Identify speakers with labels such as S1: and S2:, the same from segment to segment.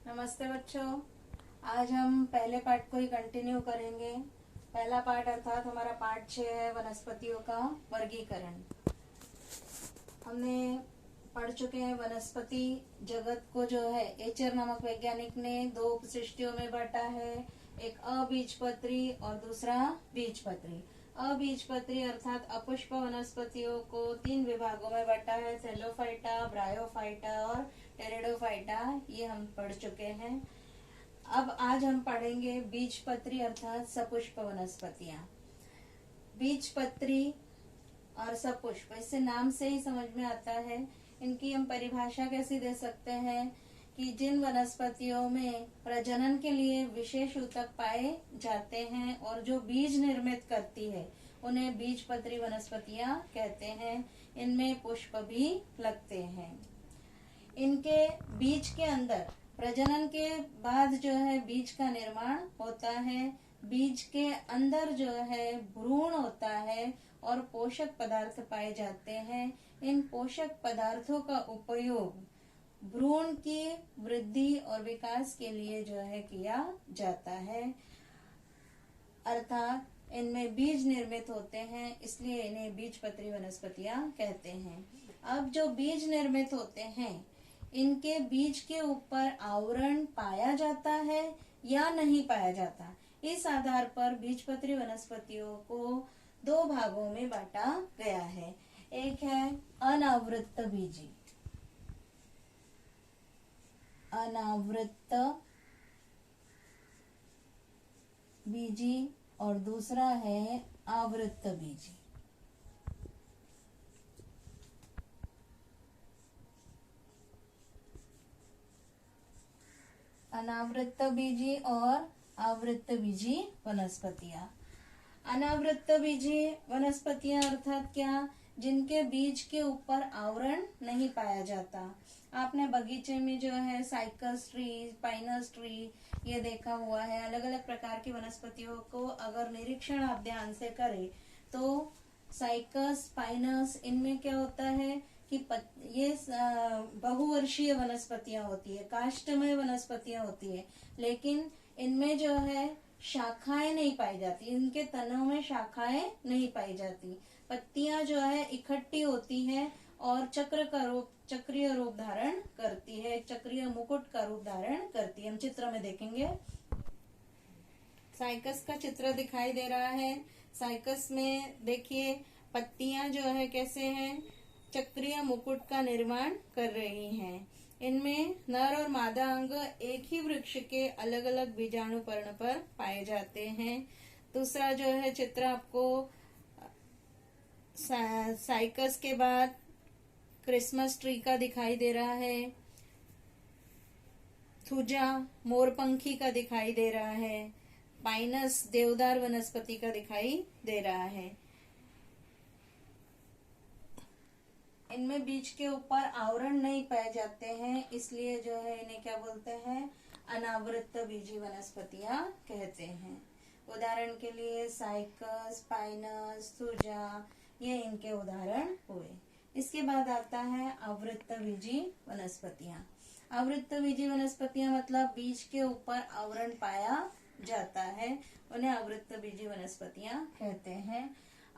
S1: नमस्ते बच्चों। आज हम पहले पार्ट को ही कंटिन्यू करेंगे। पहला पार्ट अर्थात हमारा पार्ट 6 है वनस्पतियों का वर्गीकरण। हमने पढ़ चुके हैं वनस्पति जगत को जो है एचर नामक वैज्ञानिक ने दो उपसृष्टियों में बांटा है, एक अबीजपत्री और दूसरा बीजपत्री। अबीजपत्री अर्थात अपुष्प वनस्पतियों को 3 विभागों में बांटा है, थैलोफाइटा, ब्रायोफाइटा और टेरिडोफाइटा। ये हम पढ़ चुके हैं। अब आज हम पढ़ेंगे बीजपत्री अर्थात सपुष्प वनस्पतियां। बीजपत्री और सपुष्प, इससे नाम से ही समझ में आता है। इनकी हम परिभाषा कैसी दे सकते हैं कि जिन वनस्पतियों में प्रजनन के लिए विशेष ऊतक पाए जाते हैं और जो बीज निर्मित करती है उन्हें बीजपत्री वनस्पतियां कहते हैं। इनमें पुष्प भी लगते हैं। इनके बीज के अंदर प्रजनन के बाद जो है बीज का निर्माण होता है। बीज के अंदर जो है भ्रूण होता है और पोषक पदार्थ पाए जाते हैं। इन पोषक पदार्थों का उपयोग भ्रूण की वृद्धि और विकास के लिए जो है किया जाता है, अर्थात इनमें बीज निर्मित होते हैं, इसलिए इन्हें बीजपत्री वनस्पतियां कहते हैं। अब जो बीज निर्मित होते हैं इनके बीज के ऊपर आवरण पाया जाता है या नहीं पाया जाता, इस आधार पर बीजपत्री वनस्पतियों को 2 भागों में बांटा गया है। एक है अनावृत बीजी, अनावृत बीजी, और दूसरा है आवृत बीजी। अनावृत बीजी और आवृत बीजी वनस्पतियां। अनावृत बीजी वनस्पतियां अर्थात क्या, जिनके बीज के ऊपर आवरण नहीं पाया जाता। आपने बगीचे में जो है साइकस ट्री, पाइनस ट्री ये देखा हुआ है। अलग अलग प्रकार की वनस्पतियों को अगर निरीक्षण आप ध्यान से करें तो साइकस, पाइनस, इनमें क्या होता है कि ये बहुवर्षीय वनस्पतियां होती है, काष्ठमय वनस्पतियां होती है, लेकिन इनमें जो है शाखाएं नहीं पाई जाती। इनके तनों में शाखाएं नहीं पाई जाती। पत्तियां जो है इकट्ठी होती है और चक्रीय रूप धारण करती है, चक्रीय मुकुट का रूप धारण करती है। हम चित्र में देखेंगे, साइकस का चित्र दिखाई दे रहा है। साइकस में देखिए पत्तियां जो है कैसे हैं, चक्रीय मुकुट का निर्माण कर रही हैं। इनमें नर और मादा अंग एक ही वृक्ष के अलग अलग बीजाणु पर्ण पर पाए जाते हैं। दूसरा जो है चित्र आपको साइकस के बाद क्रिसमस ट्री का दिखाई दे रहा है। थुजा मोरपंखी का दिखाई दे रहा है। पाइनस देवदार वनस्पति का दिखाई दे रहा है। इनमें बीज के ऊपर आवरण नहीं पाए जाते हैं, इसलिए जो है इन्हें क्या बोलते हैं, अनावृत बीजी वनस्पतियां कहते हैं। उदाहरण के लिए साइकस, पाइनस, थुजा ये इनके उदाहरण हुए। इसके बाद आता है आवृत बीजी वनस्पतियां। आवृत बीजी वनस्पतियां मतलब बीज के ऊपर आवरण पाया जाता है, उन्हें आवृत बीजी वनस्पतियां कहते हैं।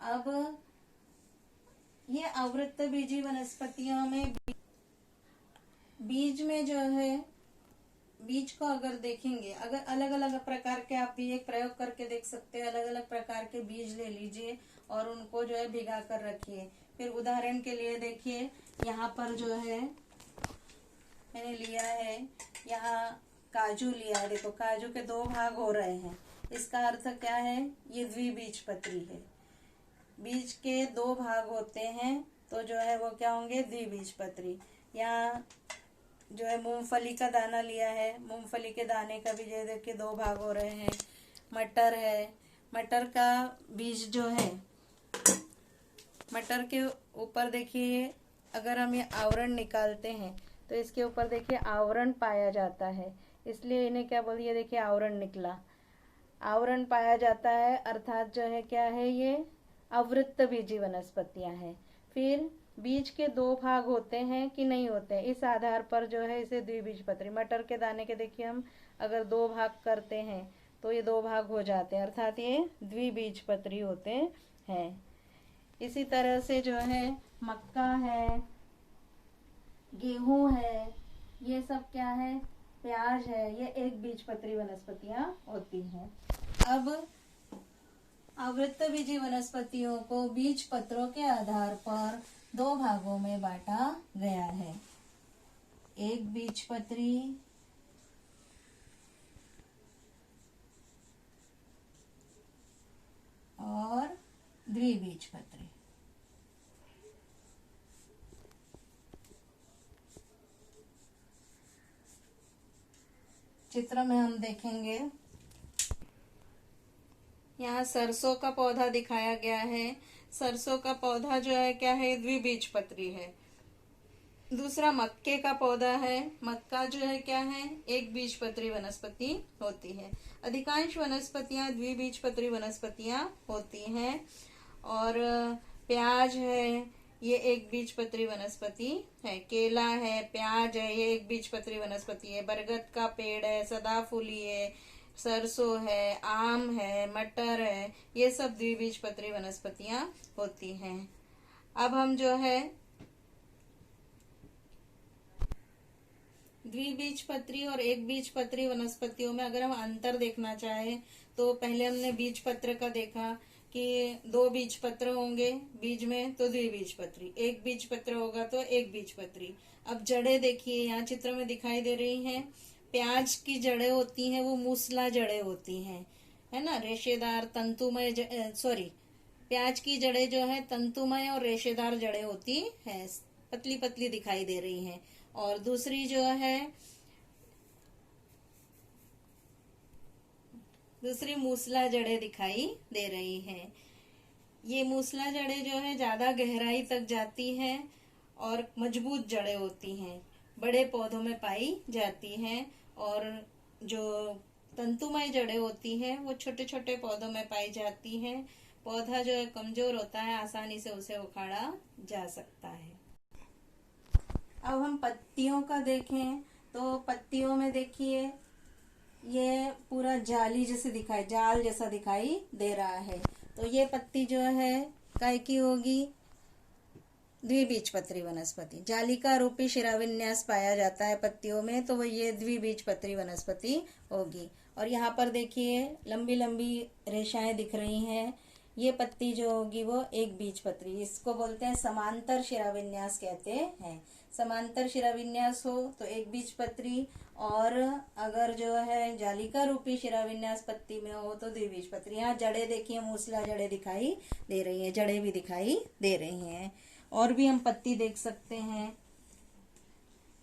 S1: अब ये आवृत बीजी वनस्पतियों में बीज में जो है, बीज को अगर देखेंगे, अगर अलग अलग प्रकार के, आप भी एक प्रयोग करके देख सकते हैं। अलग अलग प्रकार के बीज ले लीजिए और उनको जो है भिगा कर रखिए। फिर उदाहरण के लिए देखिए, यहाँ पर जो है मैंने लिया है, यहाँ काजू लिया है। देखो काजू के 2 भाग हो रहे हैं, इसका अर्थ क्या है, ये द्विबीजपत्री है। बीज के 2 भाग होते हैं तो जो है वो क्या होंगे, द्विबीजपत्री। यहाँ जो है मूंगफली का दाना लिया है, मूंगफली के दाने का भी जो देखिए 2 भाग हो रहे हैं। मटर है, मटर का बीज जो है, मटर के ऊपर देखिए अगर हम ये आवरण निकालते हैं तो इसके ऊपर देखिए आवरण पाया जाता है, इसलिए इन्हें क्या बोलिए, देखिए आवरण निकला, आवरण पाया जाता है, अर्थात जो है क्या है, ये आवृत बीजी वनस्पतियां हैं। फिर बीज के दो भाग होते हैं कि नहीं होते हैं, इस आधार पर जो है इसे द्विबीजपत्री। मटर के दाने के देखिए हम अगर दो भाग करते हैं तो ये दो भाग हो जाते हैं, अर्थात ये द्विबीजपत्री होते हैं। इसी तरह से जो है मक्का है, गेहूं है, ये सब क्या है, प्याज है, ये एक बीजपत्री वनस्पतियां होती हैं। अब आवृत्तबीजी वनस्पतियों को बीज पत्रों के आधार पर दो भागों में बांटा गया है, एक बीजपत्री और द्विबीजपत्री। चित्र में हम देखेंगे, यहाँ सरसों का पौधा दिखाया गया है। सरसों का पौधा जो है क्या है, द्विबीजपत्री है। दूसरा मक्के का पौधा है, मक्का जो है क्या है, एक बीजपत्री वनस्पति होती है। अधिकांश वनस्पतियां द्विबीजपत्री वनस्पतियां होती हैं। और प्याज है, ये एक बीजपत्री वनस्पति है। केला है, प्याज है, ये एक बीजपत्री वनस्पति है। बरगद का पेड़ है, सदाफूली है, सरसों है, आम है, मटर है, ये सब द्विबीजपत्री वनस्पतियां होती हैं। अब हम जो है द्विबीजपत्री और एक बीजपत्री वनस्पतियों में अगर हम अंतर देखना चाहें तो पहले हमने बीजपत्र का देखा कि दो बीजपत्र होंगे बीज में तो द्विबीजपत्री, एक बीजपत्र होगा तो एक बीजपत्री। अब जड़ें देखिए यहाँ चित्र में दिखाई दे रही हैं। प्याज की जड़ें होती हैं वो मूसला जड़ें होती हैं, है ना, रेशेदार तंतुमय सॉरी, प्याज की जड़ें जो है तंतुमय और रेशेदार जड़ें होती हैं, पतली पतली दिखाई दे रही हैं। और दूसरी जो है दूसरी मूसला जड़ें दिखाई दे रही हैं। ये मूसला जड़ें जो है ज्यादा गहराई तक जाती हैं और मजबूत जड़ें होती हैं, बड़े पौधों में पाई जाती हैं। और जो तंतुमय जड़ें होती हैं वो छोटे छोटे पौधों में पाई जाती हैं। पौधा जो है कमजोर होता है, आसानी से उसे उखाड़ा जा सकता है। अब हम पत्तियों का देखें तो पत्तियों में देखिए ये पूरा जाली जैसे दिखाई, जाल जैसा दिखाई दे रहा है। तो ये पत्ती जो है काय की होगी, द्विबीजपत्री वनस्पति। जालिका रूपी शिराविन्यास पाया जाता है पत्तियों में, तो वो ये द्विबीजपत्री वनस्पति होगी। और यहाँ पर देखिए लंबी लंबी रेशाएं दिख रही हैं, ये पत्ती जो होगी वो एक बीजपत्री, इसको बोलते हैं समांतर शिराविन्यास कहते हैं। समांतर शिराविन्यास हो तो एक बीजपत्री, और अगर जो है जालिका रूपी शिराविन्यास पत्ती में हो तो द्विबीजपत्री। यहाँ जड़ें देखिए, मूसला जड़ें दिखाई दे रही हैं, जड़ें भी दिखाई दे रही हैं। और भी हम पत्ती देख सकते हैं,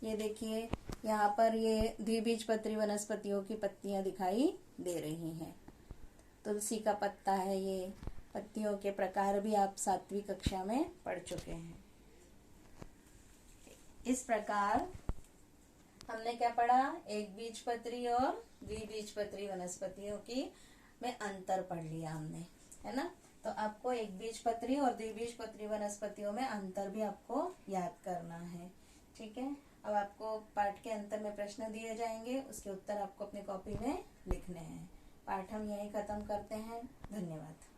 S1: ये देखिए यहाँ पर ये द्विबीजपत्री वनस्पतियों की पत्तियां दिखाई दे रही हैं। तुलसी का पत्ता है, ये पत्तियों के प्रकार भी आप 7वीं कक्षा में पढ़ चुके हैं। इस प्रकार हमने क्या पढ़ा, एक बीजपत्री और द्विबीजपत्री वनस्पतियों की में अंतर पढ़ लिया हमने, है ना। तो आपको एक बीजपत्री और द्विबीजपत्री वनस्पतियों में अंतर भी आपको याद करना है, ठीक है। अब आपको पाठ के अंत में प्रश्न दिए जाएंगे, उसके उत्तर आपको अपनी कॉपी में लिखने हैं। पाठ हम यहीं खत्म करते हैं। धन्यवाद।